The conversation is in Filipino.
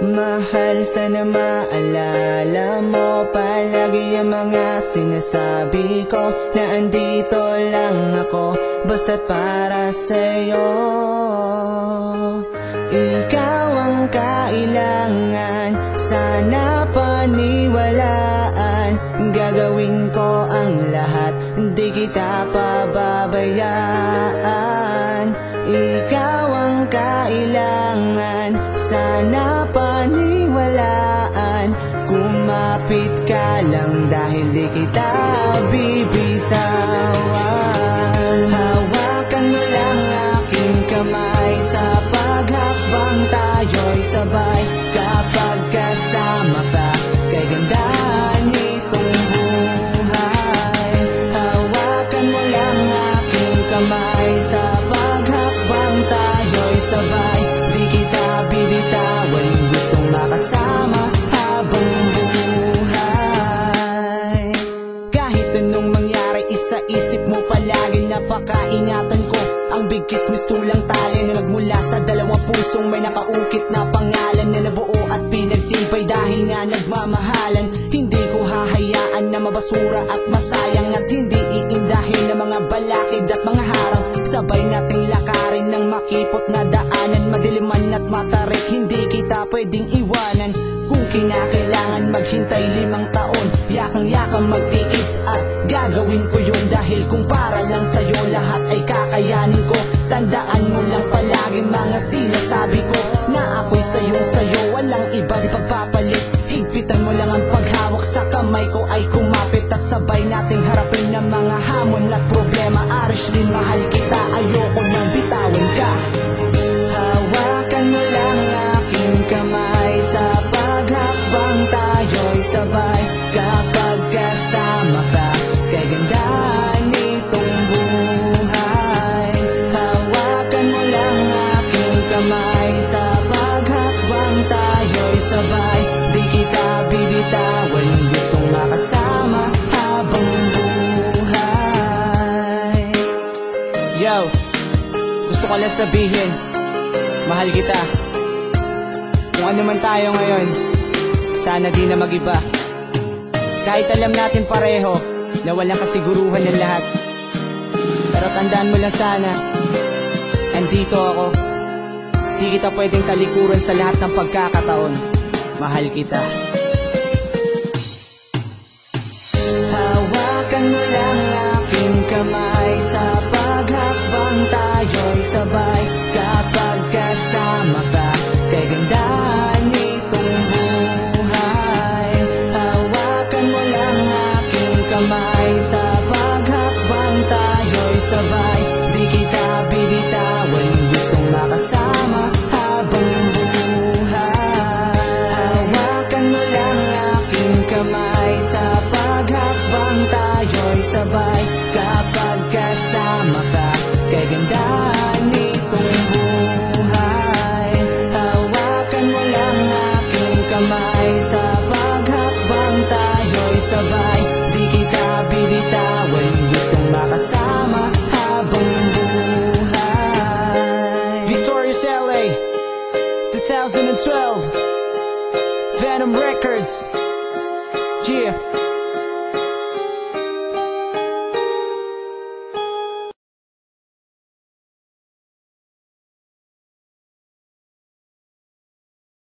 Mahal, sana maalala mo palagi ang mga sinasabi ko, na andito lang ako basta't para sa'yo. Ikaw ang kailangan, sana paniwalaan. Gagawin ko ang lahat, di kita pababayaan. Ikaw ang kailangan, sana paniwalaan. Kumapit ka lang dahil di kita bibitawan. Hawakan mo lang aking kamay, sa paghakbang tayo'y sabay. Kapag kasama ka, kay ganda nitong buhay. Hawakan mo lang aking kamay, sa paghakbang tayo'y sabay. Di kita bibitawan, gustong makasama habang buhay. Kahit anong mangyari, isa-isip mo palagi, napakaingatan ko ang bigkis mistulang tali na nagmula sa dalawang pusong may nakaukit na pangalan, na nabuo at pinagtibay dahil nga nagmamahalan. Hindi ko hahayaan na mabasura at masayang, at hindi iindahin ng mga balakid at mga harang. Sabay nating lakarin ng makipot na daanan, madiliman at matarik, hindi kita pwedeng iwanan. Kung kinakailangan maghintay 5 taon, yakang-yakang magtiis at gagawin ko yun. Dahil kung para lang sa'yo lahat ay kakayanin ko. Tandaan mo lang palagi mga sinasabi ko, na ako'y sayo, walang iba di pagpapalit. Higpitan mo lang ang paghawak sa kamay ko ay kumapit, at sabay nating harapin ng mga hamon at problema. Arishlin, mahal kita, ayoko nang bitawan ka. Hawakan mo lang aking kamay, sa paghakbang tayo'y sabay. Kapag kasama ka, kay ganda nitong buhay. Hawakan mo lang aking kamay, sa paghakbang tayo'y sabay. Di kita bibitawan, gustong makasama habang buhay. Yo, gusto ko lang sabihin, mahal kita. Kung ano man tayo ngayon, sana di na mag-iba. Kahit alam natin pareho na walang kasiguruhan ng lahat, pero tandaan mo lang sana, andito ako. Di kita pwedeng talikuran sa lahat ng pagkakataon. Mahal kita. Hawakan mo lang aking kamay, sa paghakbang tayo'y sabay. Kapag kasama ka, kay ganda nitong buhay. Hawakan mo lang aking kamay, sa paghakbang tayo'y sabay. Di kita bibitawan, gustong makasama habang buhay. Hawakan mo lang aking kamay, sa paghakbang tayo'y sabay. Kapag kasama ka, kay ganda nitong buhay. Hawakan mo lang aking kamay, sa paghakbang tayo'y sabay. Di kita bibitawan, gustong makasama habang buhay. Victorious LA 2012, Venom Records. Yeah.